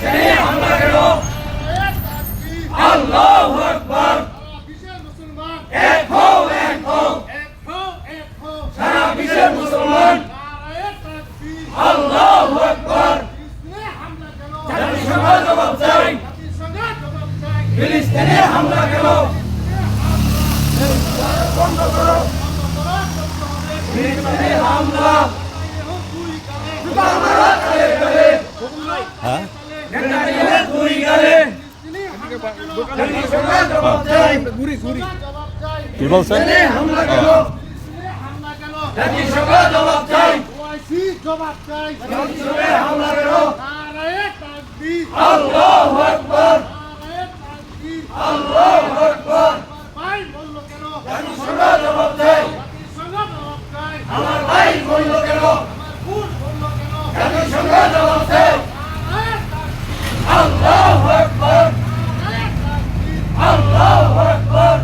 ফিলিস্তিনে হামলা কেন? আল্লাহু আকবার। এক হও, এক হও, সারা বিশ্বের মুসলমান। আল্লাহু আকবার। জাতিসংঘ জবাব চাই। ফিলিস্তিনে হামলা কেন? বন্ধ করো ফিলিস্তিনে হামলা। নেতানিয়াহুর দুই গালে। জাতিসংঘ জবাব চাই। কি বলছেন? ফিলিস্তিনে হামলা কেন? জাতিসংঘ জবাব চাই। ফিলিস্তিনে হামলা কেন? আল্লাহু আকবার। আল্লাহু আকবার। জাতিসংঘ জবাব চাই। আমার ভাই বলল কেন? জাতিসংঘ জবাব চাই। আল্লাহু আকবার। আল্লাহু আকবার।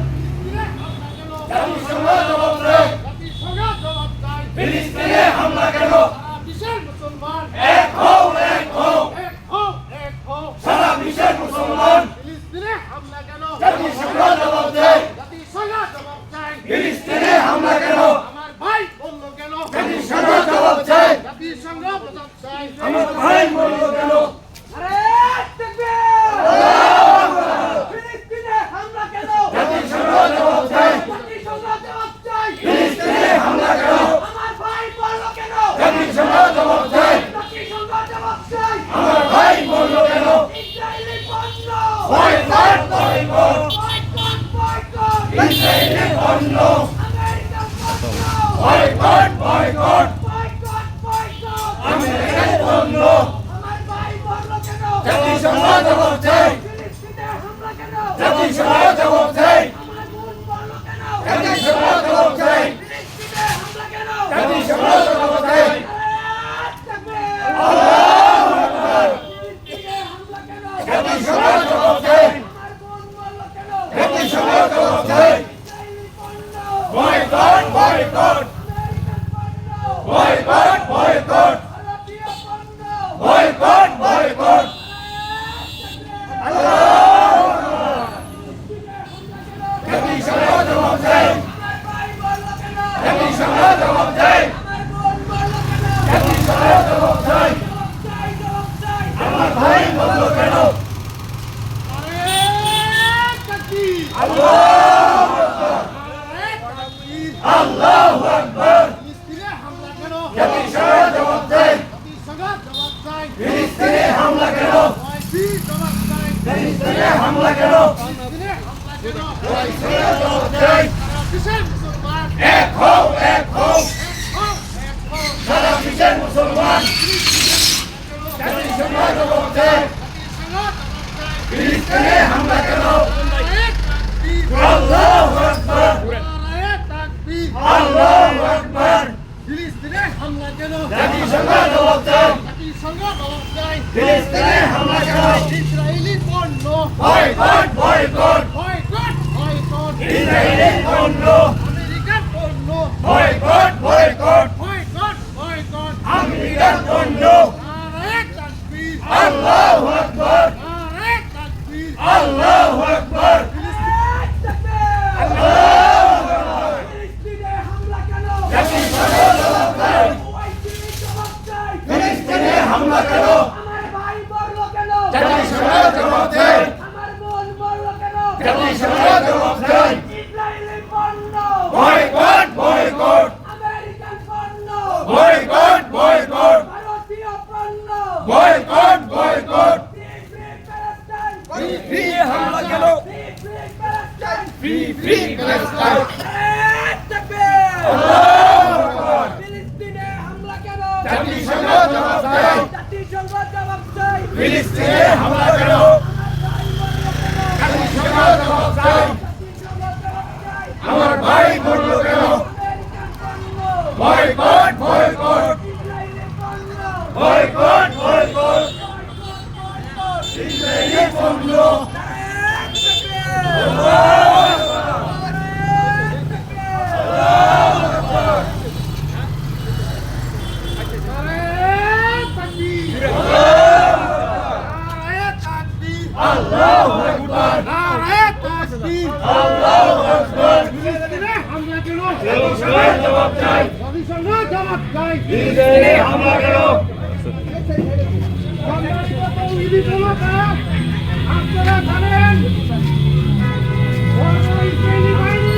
জাতিসংঘ জবাব চাই। ফিলিস্তিনে হামলা কেন? এক হও, এক হও, সারা বিশ্বের মুসলমান। জাতিসংঘ জবাব চাই। ফিলিস্তিনে হামলা কেন? জাতিসংঘ জবাব চাই। আমার ভাই বলল কেন? জাতিসংঘ জবাব চাই। ফিলিস্তিনে হামলা কেন? জাতিসংঘ জবাব চাই। আমার ভাই বলল কেন? বয়কট, বয়কট, ইসরায়েলি পণ্য। বয়কট, বয়কট, আমেরিকার পণ্য। জাতিসংঘ জবাব চাই। জাতিসংঘ জবাব চাই। জাতিসংঘ জবাব চাই। জাতিসংঘ জবাব চাই। আল্লাহু আকবার। জাতিসংঘ জবাব চাই। জাতিসংঘ জবাব চাই। Boycott, boycott, boycott, boycott, boycott, boycott. আল্লাহু আকবার। জাতিসংঘ জবাব চাই। জাতিসংঘ জবাব চাই। জাতিসংঘ জবাব চাই। আমার ভাই বলল কেন? আল্লাহু আকবার। আল্লাহু আকবার। জাতিসংঘ জবাব চাই। ফিলিস্তিনে হামলা কেন? ফিলিস্তিনে হামলা কেন? জাতিসংঘ জবাব চাই। এক হও, এক হও, সারা বিশ্বের মুসলমান। জাতিসংঘ জবাব চাই। ফিলিস্তিনে হামলা কেন? আল্লাহু আকবার। আল্লাহু আকবার। জাতিসংঘ জবাব চাই। ফিলিস্তিনে হামলা কেন? বয়কট, বয়কট, ইসরায়েলি পণ্য। বয়কট, বয়কট, আমেরিকার পণ্য। আল্লাহু আকবার। আল্লাহু আকবার। জাতিসংঘ জবাব চাই। ফিলিস্তিনে হামলা কেন? জাতিসংঘ জবাব চাই। জাতিসংঘ জবাব চাই। Boycott, boycott, boycott, boycott, boycott, boycott. Free হামলা কেন? Free, free Palestine. আল্লাহু আকবার। জাতিসংঘ জবাব চাই। ফিলিস্তিনে হামলা কেন? জাতিসংঘ জবাব চাই। আমার ভাই বলল কেন? Boycott, boycott, boycott, boycott, Israeli পণ্য। কোনো কাজ আপনারা জানেন ইসরায়েলি বাহিনী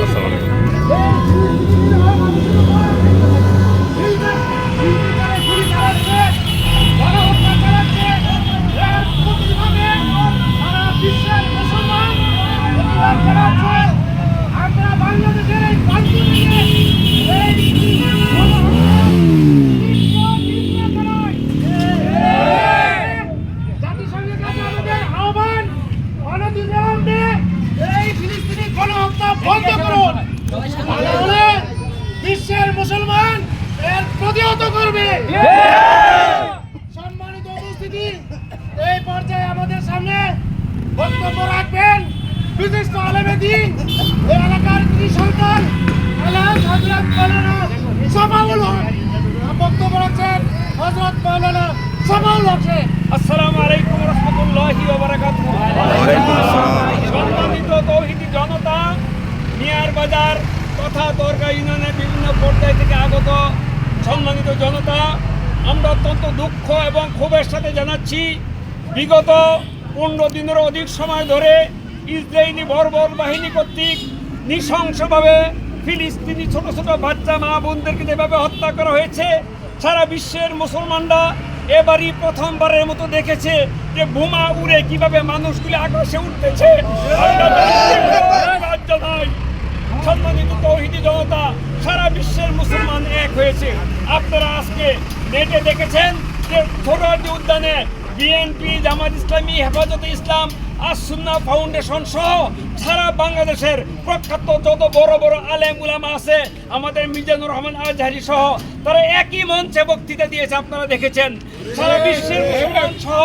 আমরা বাংলাদেশের এই জাতিসংঘের কাছে আমাদের আহ্বান, অনতিবিলম্বে এই ফিলিস্তিনি গণহত্যা বন্ধ করুন, তাহলে বিশ্বের মুসলমান এর প্রতিহত করবে। সম্মানিত উপস্থিতি, এই পর্যায়ে আমাদের সামনে বক্তব্য রাখবেন বিশিষ্ট আলেমে দ্বীন, এই এলাকার কৃষি সন্তান আলহাজ হযরত মাওলানা সামাউল হক বক্তব্য রাখছেন। হযরত মাওলানা সামাউল হক। আসসালামু আলাইকুম ওয়া রাহমাতুল্লাহি ওয়া বারাকাতুহু। সম্মানিত তৌহিদি জনতা, মিয়ার বাজার তথা দরগা ইউনিয়নের বিভিন্ন পর্যায় থেকে আগত সম্মানিত জনতা, আমরা অত্যন্ত দুঃখ এবং ক্ষোভের সাথে জানাচ্ছি, বিগত 15 দিনেরও অধিক সময় ধরে ইসরায়েলি বর্বর বাহিনী কর্তৃক নৃশংসভাবে ফিলিস্তিনি ছোট ছোট বাচ্চা মা বোনদেরকে যেভাবে হত্যা করা হয়েছে, সারা বিশ্বের মুসলমানরা এবারই প্রথমবারের মতো দেখেছে যে বোমা উড়ে কিভাবে মানুষগুলি আকাশে উঠতেছে। সম্মানিত তৌহিদি জনতা, সারা বিশ্বের মুসলমান এক হয়েছে। আপনারা আজকে নেটে দেখেছেন যে সোহরাওয়ার্দী উদ্যানে বিএনপি, জামাত ইসলামী, হেফাজতে ইসলাম, আস-সুন্নাহ ফাউন্ডেশন সহ সারা বাংলাদেশের প্রখ্যাত যত বড় বড় আলেম উলামা আছে, আমাদের মিজানুর রহমান আজহারি সহ, তারা একই মঞ্চে বক্তৃতা দিয়েছে। আপনারা দেখেছেন সারা বিশ্বের মুসলমান সহ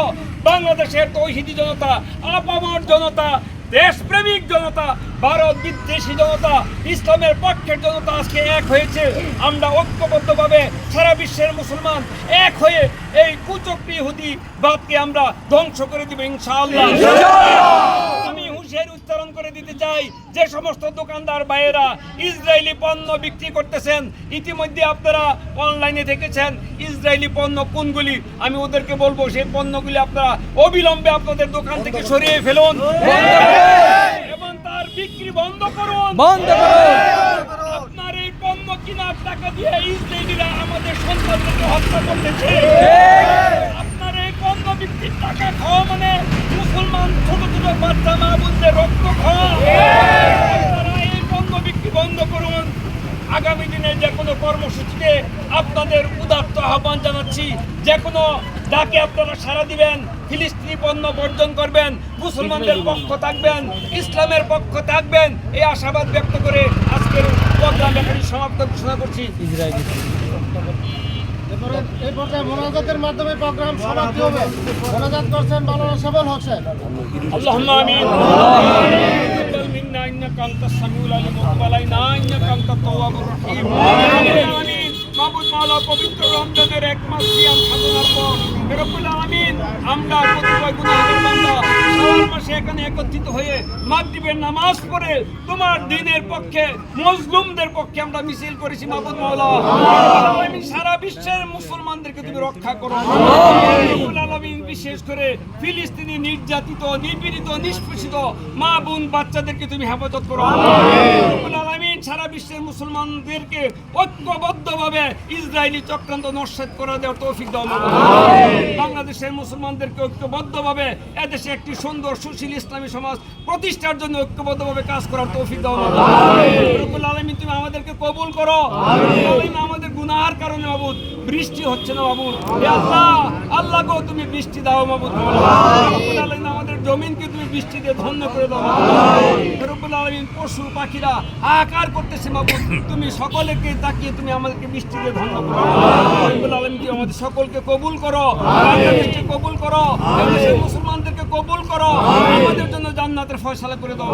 বাংলাদেশের তৌহিদি জনতা, আপামর জনতা, দেশপ্রেমিক জনতা, ভারত বিদ্বেষী জনতা, ইসলামের পক্ষের জনতা আজকে এক হয়েছে। আমরা ঐক্যবদ্ধভাবে সারা বিশ্বের মুসলমান এক হয়ে এই কুচক্রী ইহুদিবাদকে আমরা ধ্বংস করে দিব ইনশাআল্লাহ। আমি হুঁশিয়ারি উচ্চারণ করে দিতে চাই, যে সমস্ত দোকানদার ভাইয়েরা ইসরায়েলি পণ্য বিক্রি করতেছেন, ইতিমধ্যে আপনারা অনলাইনে দেখেছেন ইসরায়েলি পণ্য কোনগুলি। আমি ওদেরকে বলবো সেই পণ্যগুলি আপনারা অবিলম্বে আপনাদের দোকান থেকে সরিয়ে ফেলুন এবং তার বিক্রি বন্ধ করুন। আপনার এই পণ্য কেনার টাকা দিয়ে ইসরায়েলিরা আমাদের সন্তানদেরকে হত্যা করতেছে। আপনার এই পণ্য বিক্রির টাকা খাওয়া মানে মুসলমান ছোট ছোট বাচ্চা মা বোনদের রক্ত খাওয়া। আপনারা এই পণ্য বিক্রি বন্ধ করুন। আগামী দিনে যে কোনো কর্মসূচিতে আপনাদের উদাত্ত আহ্বান জানাচ্ছি, যে কোনো ডাকে আপনারা সাড়া দিবেন, ফিলিস্তিনি পণ্য বর্জন করবেন, মুসলমানদের পক্ষ থাকবেন, ইসলামের পক্ষ থাকবেন, এই আশাবাদ ব্যক্ত করে আজকের প্রোগ্রাম এখানে সমাপ্ত ঘোষণা করছি। এই পর্যায়ে মোনাজাতের মাধ্যমে প্রোগ্রাম সমাপ্তি হবে। মোনাজাত করছেন মাওলানা সামাউল হক সাহেব। আল্লাহুম্মা আমিন। মিন্না ইন্নাকা আনতাস সামিউল আলিম ওয়া তুব আলাইনা ইন্নাকা আনতাত তাওয়াবুর রহিম। আমিন। মাবুদ মাওলা, পবিত্র রমজানের এক মাস সিয়াম সাধনার পর রব্বুল আলামিন আমরা কতিপয় গুনাহগার বান্দা শাওয়াল মাসে এখানে একত্রিত হয়ে মাগরিবের নামাজ পড়ে তোমার দ্বীনের পক্ষে, মজলুমদের পক্ষে আমরা মিছিল করেছি। মাবুদ মাওলা, আলামিন সারা বিশ্বের মুসলমানদেরকে তুমি রক্ষা করো। রব্বুল আলামিন বিশেষ করে ফিলিস্তিনি নির্যাতিত, নিপীড়িত, নিষ্পেষিত মা বোন বাচ্চাদেরকে তুমি হেফাজত করো। রব্বুল আলামিন সারা বিশ্বের মুসলমানদেরকে ঐক্যবদ্ধভাবে ইসরায়েলি চক্রান্ত নস্যাৎ করে দেওয়ার তৌফিক দাও। বাংলাদেশের মুসলমানদেরকে ঐক্যবদ্ধভাবে এদেশে একটি সুন্দর সুশীল ইসলামী সমাজ প্রতিষ্ঠার জন্য ঐক্যবদ্ধভাবে কাজ করার তৌফিক দাও। রব্বুল আলামিন তুমি আমাদেরকে কবুল করো। আমাদের গুনাহের কারণে মাবুদ বৃষ্টি হচ্ছে না মাবুদ, হে আল্লাহ, আল্লাহ গো তুমি বৃষ্টি দাও মাবুদ। রব্বুল আলামিন আমাদের জমিনকে তুমি বৃষ্টি দিয়ে ধন্য করে দাও। রব্বুল আলামিন পশু পাখিরা হাহাকার করতেছে মাবুদ, তুমি সকলকে তাকিয়ে তুমি আমাদেরকে বৃষ্টি দিয়ে ধন্য করো। রব্বুল আলামিন তুমি আমাদের সকলকে কবুল করো, বাংলাদেশকে কবুল করো, দেশের মুসলমানদেরকে কবুল করো, আমাদের জন্য জান্নাতের ফয়সালা করে দাও।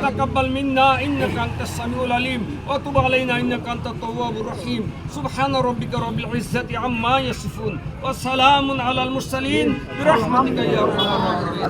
তাকাব্বাল মিন্না ইন্নাকা আনতাস সামিউল আলিম ওয়া তুব আলাইনা ইন্নাকা আনতাত তাওয়াবুর রহিম। সুবহান রাব্বিকা রাব্বিল ইজ্জাতি আম্মা ইয়াসিফুন ওয়া সালামুন আলাল মুরসালিন বিরহমাতিকা ইয়া আরহামার রাহিমিন।